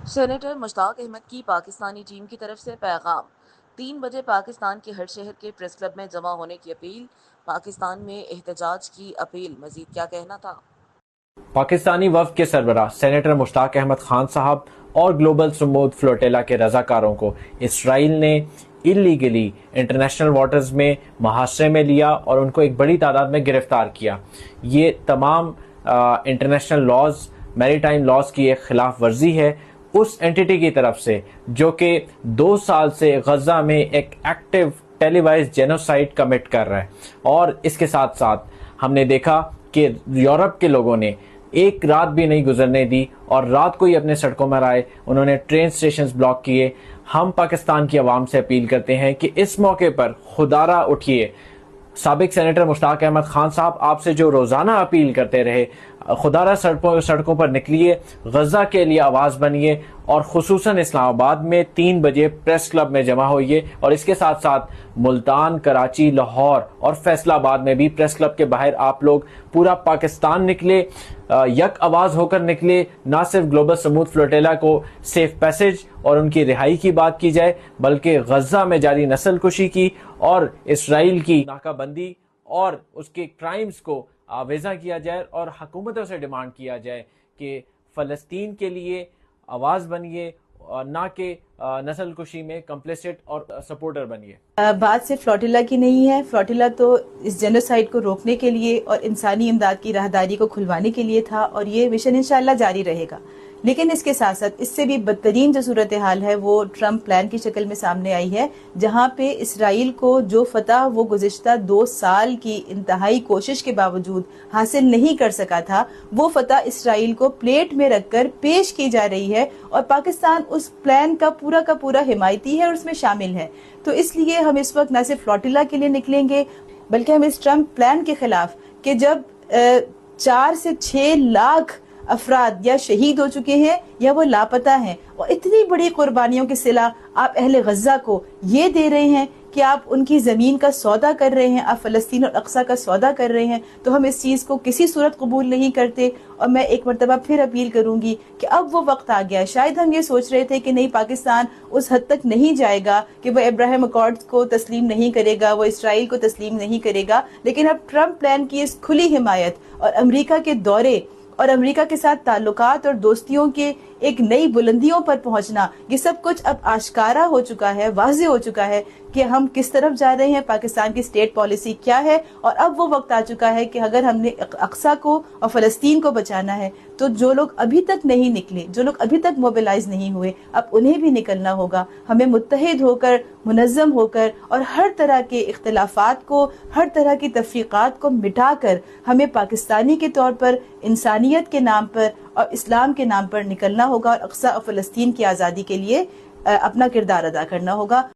Senator مشتاق احمد کی Pakistani team کی طرف سے پیغام 3 بجے پاکستان کے ہر شہر کے پریس کلب میں جمع ہونے کی اپیل پاکستان میں احتجاج کی اپیل مزید کیا کہنا تھا؟ پاکستانی وفد کے سربراہ سینیٹر مشتاق احمد خان صاحب اور گلوبل سمود فلوٹیلا کے رضاکاروں کو اسرائیل نے اللیگلی انٹرنیشنل واٹرز میں محاصرے میں لیا اور ان کو ایک بڑی تعداد میں گرفتار کیا۔ یہ تمام انٹرنیشنل لاز، میری ٹائم لاز کی ایک خلاف ورزی ہے اس اینٹی کی طرف سے جو کہ 2 سال سے غزہ میں ایک ایکٹیو ٹیلی وائز جینوسائیڈ کمٹ کر رہا ہے۔ اور اس کے ساتھ ساتھ ہم نے دیکھا کہ یورپ کے لوگوں نے ایک رات بھی نہیں گزرنے دی اور رات کو ہی اپنے سڑکوں میں آئے، انہوں نے ٹرین سٹیشنز بلاک کیے۔ ہم پاکستان کی عوام سے اپیل کرتے ہیں کہ اس موقع پر خدارہ اٹھیے۔ سابق سینیٹر مشتاق احمد خان صاحب آپ سے جو روزانہ اپیل کرتے رہے، خدارہ سڑکوں پر نکلیے، غزہ کے لیے آواز بنیے اور خصوصاً اسلام آباد میں 3 بجے پریس کلب میں جمع ہوئیے، اور اس کے ساتھ ساتھ ملتان، کراچی، لاہور اور فیصل آباد میں بھی پریس کلب کے باہر آپ لوگ پورا پاکستان نکلے، یک آواز ہو کر نکلے۔ نہ صرف گلوبل سمود فلوٹیلا کو سیف پیسج اور ان کی رہائی کی بات کی جائے، بلکہ غزہ میں جاری نسل کشی کی اور اسرائیل کی ناکہ بندی اور اس کے کرائمز کو آویزہ کیا جائے، اور حکومتوں سے ڈیمانڈ کیا جائے کہ فلسطین کے لیے آواز بنیے، نہ کہ نسل کشی میں کمپلیسٹ اور سپورٹر بنیے۔ بات صرف فلوٹیلا کی نہیں ہے، فلوٹیلا تو اس جینوسائیڈ کو روکنے کے لیے اور انسانی امداد کی راہداری کو کھلوانے کے لیے تھا، اور یہ مشن انشاءاللہ جاری رہے گا۔ لیکن اس کے ساتھ ساتھ اس سے بھی بدترین جو صورتحال ہے وہ ٹرمپ پلان کی شکل میں سامنے آئی ہے، جہاں پہ اسرائیل کو جو فتح وہ گزشتہ 2 سال کی انتہائی کوشش کے باوجود حاصل نہیں کر سکا تھا، وہ فتح اسرائیل کو پلیٹ میں رکھ کر پیش کی جا رہی ہے، اور پاکستان اس پلان کا پورا حمایتی ہے اور اس میں شامل ہے۔ تو اس لیے ہم اس وقت نہ صرف فلوٹیلا کے لیے نکلیں گے، بلکہ ہم اس ٹرمپ پلان کے خلاف کہ جب 4 سے 6 لاکھ افراد یا شہید ہو چکے ہیں یا وہ لاپتہ ہیں، اور اتنی بڑی قربانیوں کے صلہ آپ اہل غزہ کو یہ دے رہے ہیں کہ آپ ان کی زمین کا سودا کر رہے ہیں، آپ فلسطین اور اقصیٰ کا سودا کر رہے ہیں، تو ہم اس چیز کو کسی صورت قبول نہیں کرتے۔ اور میں ایک مرتبہ پھر اپیل کروں گی کہ اب وہ وقت آ گیا ہے۔ شاید ہم یہ سوچ رہے تھے کہ نہیں، پاکستان اس حد تک نہیں جائے گا کہ وہ ابراہیم اکارڈز کو تسلیم نہیں کرے گا، وہ اسرائیل کو تسلیم نہیں کرے گا، لیکن اب ٹرمپ پلان کی اس کھلی حمایت اور امریکہ کے دورے اور امریکہ کے ساتھ تعلقات اور دوستیوں کے ایک نئی بلندیوں پر پہنچنا، یہ سب کچھ اب آشکارا ہو چکا ہے، واضح ہو چکا ہے کہ ہم کس طرف جا رہے ہیں، پاکستان کی اسٹیٹ پالیسی کیا ہے۔ اور اب وہ وقت آ چکا ہے کہ اگر ہم نے اقصیٰ کو اور فلسطین کو بچانا ہے تو جو لوگ ابھی تک نہیں نکلے، جو لوگ ابھی تک موبلائز نہیں ہوئے، اب انہیں بھی نکلنا ہوگا۔ ہمیں متحد ہو کر، منظم ہو کر، اور ہر طرح کے اختلافات کو، ہر طرح کی تفریقات کو مٹا کر ہمیں پاکستانی کے طور پر انسانیت کے نام پر اور اسلام کے نام پر نکلنا ہوگا، اور اقصیٰ اور فلسطین کی آزادی کے لیے اپنا کردار ادا کرنا ہوگا۔